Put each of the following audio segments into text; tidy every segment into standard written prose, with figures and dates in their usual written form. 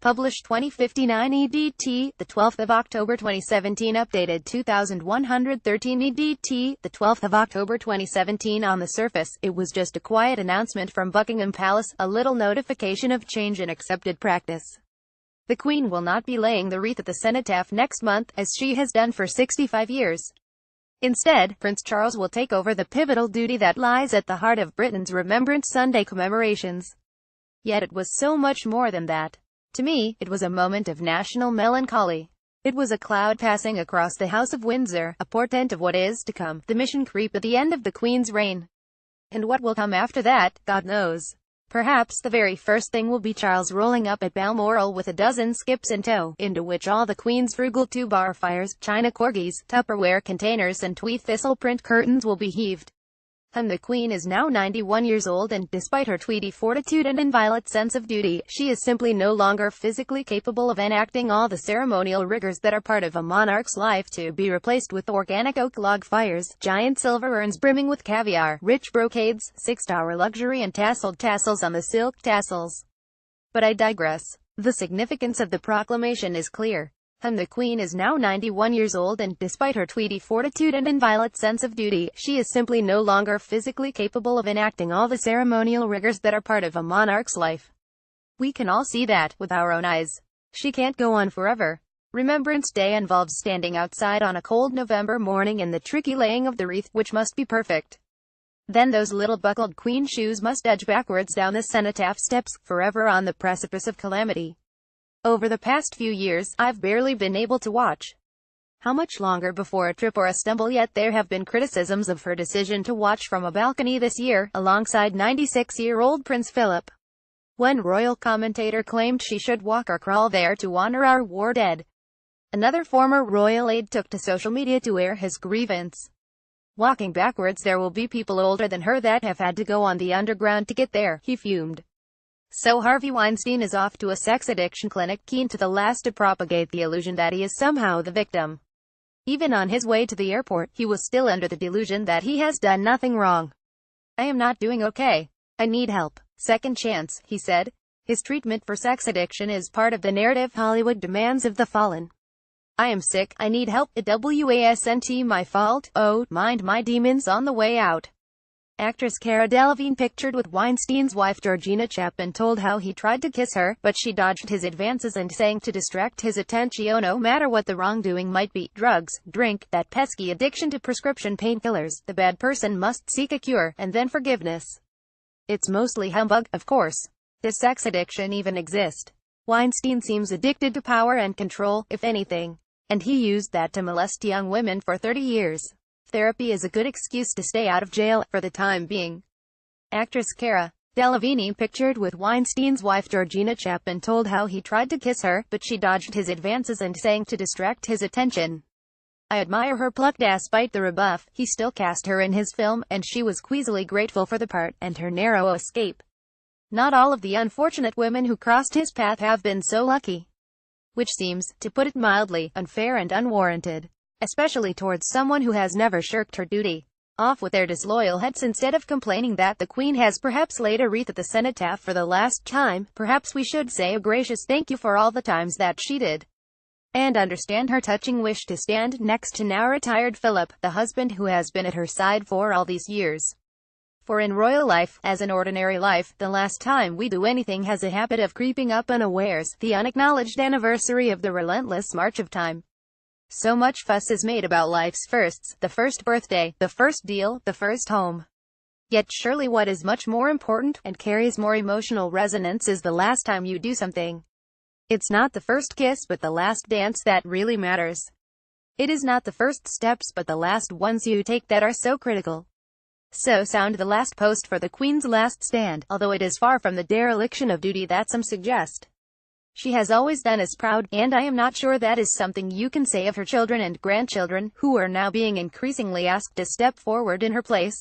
Published 2059 EDT, the 12th of October 2017. Updated 2113 EDT, the 12th of October 2017. On the surface, it was just a quiet announcement from Buckingham Palace, a little notification of change in accepted practice. The Queen will not be laying the wreath at the cenotaph next month, as she has done for 65 years. Instead, Prince Charles will take over the pivotal duty that lies at the heart of Britain's Remembrance Sunday commemorations. Yet it was so much more than that. To me, it was a moment of national melancholy. It was a cloud passing across the House of Windsor, a portent of what is to come, the mission creep at the end of the Queen's reign. And what will come after that, God knows. Perhaps the very first thing will be Charles rolling up at Balmoral with a dozen skips in tow, into which all the Queen's frugal 2-bar fires, china corgis, Tupperware containers and tweed thistle print curtains will be heaved. And the Queen is now 91 years old, and despite her tweedy fortitude and inviolate sense of duty, she is simply no longer physically capable of enacting all the ceremonial rigors that are part of a monarch's life, to be replaced with organic oak log fires, giant silver urns brimming with caviar, rich brocades, six-tower luxury and tasseled tassels on the silk tassels. But I digress. The significance of the proclamation is clear. And the Queen is now 91 years old, and despite her tweedy fortitude and inviolate sense of duty, she is simply no longer physically capable of enacting all the ceremonial rigors that are part of a monarch's life. We can all see that, with our own eyes. She can't go on forever. Remembrance Day involves standing outside on a cold November morning and the tricky laying of the wreath, which must be perfect. Then those little buckled Queen shoes must edge backwards down the cenotaph steps, forever on the precipice of calamity. Over the past few years, I've barely been able to watch. How much longer before a trip or a stumble? Yet there have been criticisms of her decision to watch from a balcony this year, alongside 96-year-old Prince Philip. One royal commentator claimed she should walk or crawl there to honor our war dead. Another former royal aide took to social media to air his grievance. Walking backwards, there will be people older than her that have had to go on the underground to get there, he fumed. So Harvey Weinstein is off to a sex addiction clinic, keen to the last to propagate the illusion that he is somehow the victim. Even on his way to the airport, he was still under the delusion that he has done nothing wrong. I am not doing okay. I need help. Second chance, he said. His treatment for sex addiction is part of the narrative Hollywood demands of the fallen. I am sick, I need help, it wasn't my fault, oh, mind my demons on the way out. Actress Cara Delevingne, pictured with Weinstein's wife Georgina Chapman, told how he tried to kiss her, but she dodged his advances and sang to distract his attention. No matter what the wrongdoing might be, drugs, drink, that pesky addiction to prescription painkillers, the bad person must seek a cure, and then forgiveness. It's mostly humbug, of course. Does sex addiction even exist? Weinstein seems addicted to power and control, if anything. And he used that to molest young women for 30 years. Therapy is a good excuse to stay out of jail, for the time being. Actress Cara Delevingne, pictured with Weinstein's wife Georgina Chapman, told how he tried to kiss her, but she dodged his advances and sang to distract his attention. I admire her pluck. Despite the rebuff, he still cast her in his film, and she was queasily grateful for the part, and her narrow escape. Not all of the unfortunate women who crossed his path have been so lucky. Which seems, to put it mildly, unfair and unwarranted. Especially towards someone who has never shirked her duty. Off with their disloyal heads. Instead of complaining that the Queen has perhaps laid a wreath at the cenotaph for the last time, perhaps we should say a gracious thank you for all the times that she did. And understand her touching wish to stand next to now retired Philip, the husband who has been at her side for all these years. For in royal life, as in ordinary life, the last time we do anything has a habit of creeping up unawares, the unacknowledged anniversary of the relentless march of time. So much fuss is made about life's firsts, the first birthday, the first deal, the first home. Yet surely what is much more important, and carries more emotional resonance, is the last time you do something. It's not the first kiss but the last dance that really matters. It is not the first steps but the last ones you take that are so critical. So sound the last post for the Queen's last stand, although it is far from the dereliction of duty that some suggest. She has always done us proud, and I am not sure that is something you can say of her children and grandchildren, who are now being increasingly asked to step forward in her place.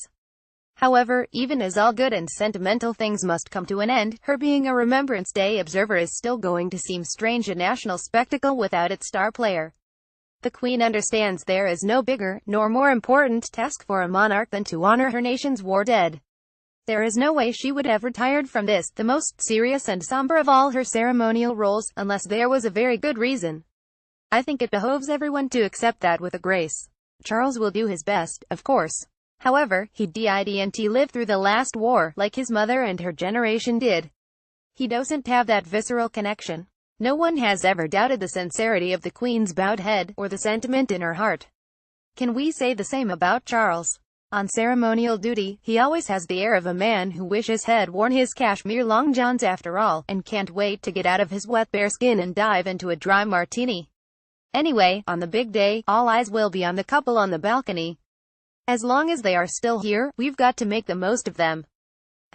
However, even as all good and sentimental things must come to an end, her being a Remembrance Day observer is still going to seem strange, a national spectacle without its star player. The Queen understands there is no bigger, nor more important task for a monarch than to honor her nation's war dead. There is no way she would have retired from this, the most serious and somber of all her ceremonial roles, unless there was a very good reason. I think it behoves everyone to accept that with a grace. Charles will do his best, of course. However, he didn't live through the last war, like his mother and her generation did. He doesn't have that visceral connection. No one has ever doubted the sincerity of the Queen's bowed head, or the sentiment in her heart. Can we say the same about Charles? On ceremonial duty, he always has the air of a man who wishes he'd worn his cashmere long johns after all, and can't wait to get out of his wet bearskin and dive into a dry martini. Anyway, on the big day, all eyes will be on the couple on the balcony. As long as they are still here, we've got to make the most of them.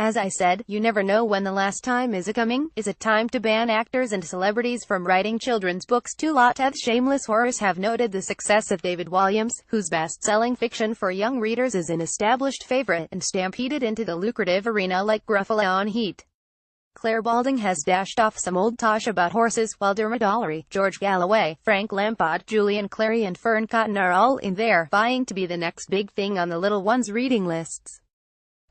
As I said, you never know when the last time is a-coming. Is it time to ban actors and celebrities from writing children's books? Two lot of shameless horrors have noted the success of David Walliams, whose best-selling fiction for young readers is an established favorite, and stampeded into the lucrative arena like Gruffalo on Heat. Claire Balding has dashed off some old tosh about horses, while Dermot O'Leary, George Galloway, Frank Lampard, Julian Clary and Fern Cotton are all in there, vying to be the next big thing on the little ones' reading lists.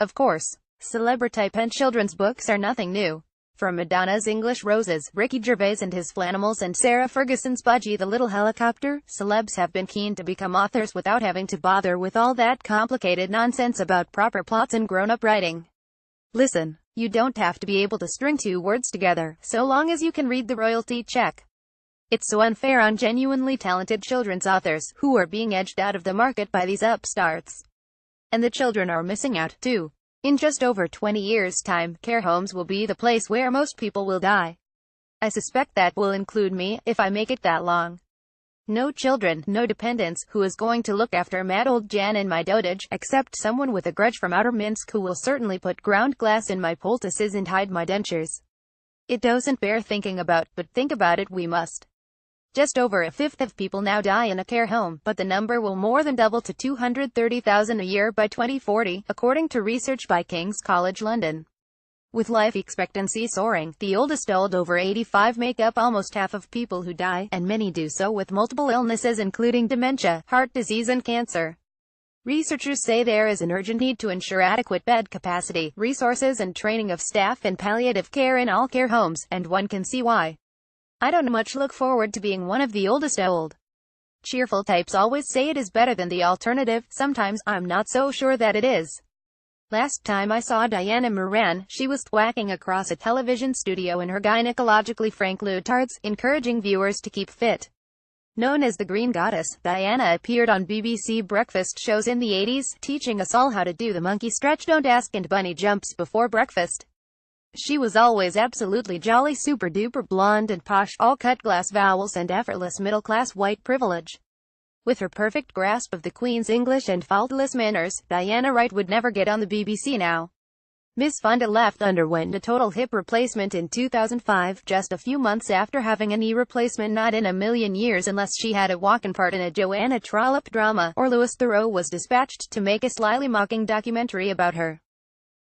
Of course, celebrity-type and children's books are nothing new. From Madonna's English Roses, Ricky Gervais and his Flanimals, and Sarah Ferguson's Budgie the Little Helicopter, celebs have been keen to become authors without having to bother with all that complicated nonsense about proper plots and grown-up writing. Listen, you don't have to be able to string two words together, so long as you can read the royalty check. It's so unfair on genuinely talented children's authors, who are being edged out of the market by these upstarts. And the children are missing out, too. In just over 20 years' time, care homes will be the place where most people will die. I suspect that will include me, if I make it that long. No children, no dependents. Who is going to look after mad old Jan in my dotage, except someone with a grudge from Outer Minsk who will certainly put ground glass in my poultices and hide my dentures. It doesn't bear thinking about, but think about it we must. Just over a fifth of people now die in a care home, but the number will more than double to 230,000 a year by 2040, according to research by King's College London. With life expectancy soaring, the oldest old over 85 make up almost half of people who die, and many do so with multiple illnesses including dementia, heart disease and cancer. Researchers say there is an urgent need to ensure adequate bed capacity, resources and training of staff in palliative care in all care homes, and one can see why. I don't much look forward to being one of the oldest old. Cheerful types always say it is better than the alternative. Sometimes, I'm not so sure that it is. Last time I saw Diana Moran, she was thwacking across a television studio in her gynecologically frank leotards, encouraging viewers to keep fit. Known as the Green Goddess, Diana appeared on BBC breakfast shows in the 80s, teaching us all how to do the monkey stretch, don't ask and bunny jumps before breakfast. She was always absolutely jolly, super-duper blonde and posh, all cut glass vowels and effortless middle-class white privilege. With her perfect grasp of the Queen's English and faultless manners, Diana Wright would never get on the BBC now. Miss Fonda left underwent a total hip replacement in 2005, just a few months after having a knee replacement. Not in a million years, unless she had a walk-in part in a Joanna Trollope drama, or Louis Theroux was dispatched to make a slyly mocking documentary about her.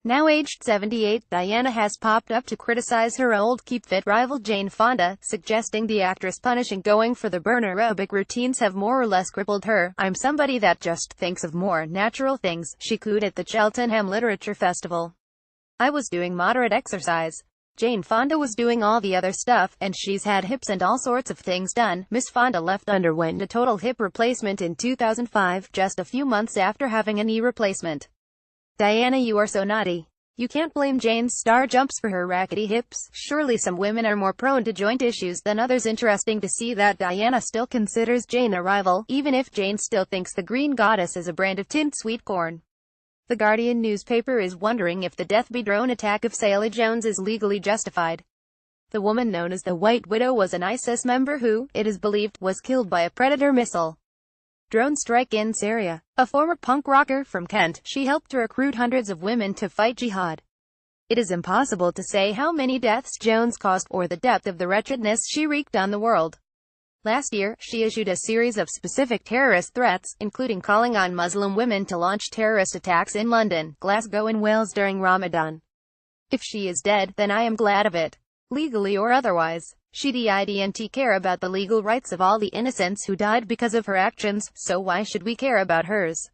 Now aged 78, Diana has popped up to criticize her old keep-fit rival Jane Fonda, suggesting the actress punishing going for the burner aerobic routines have more or less crippled her. I'm somebody that just thinks of more natural things, she cooed at the Cheltenham Literature Festival. I was doing moderate exercise. Jane Fonda was doing all the other stuff, and she's had hips and all sorts of things done. Miss Fonda underwent a total hip replacement in 2005, just a few months after having a knee replacement. Diana, you are so naughty. You can't blame Jane's star jumps for her rackety hips. Surely some women are more prone to joint issues than others. Interesting to see that Diana still considers Jane a rival, even if Jane still thinks the Green Goddess is a brand of tinned sweet corn. The Guardian newspaper is wondering if the death-by drone attack of Sally Jones is legally justified. The woman known as the White Widow was an ISIS member who, it is believed, was killed by a Predator missile drone strike in Syria. A former punk rocker from Kent, she helped to recruit hundreds of women to fight jihad. It is impossible to say how many deaths Jones caused, or the depth of the wretchedness she wreaked on the world. Last year, she issued a series of specific terrorist threats, including calling on Muslim women to launch terrorist attacks in London, Glasgow and Wales during Ramadan. If she is dead, then I am glad of it. Legally or otherwise. She didn't care about the legal rights of all the innocents who died because of her actions, so why should we care about hers?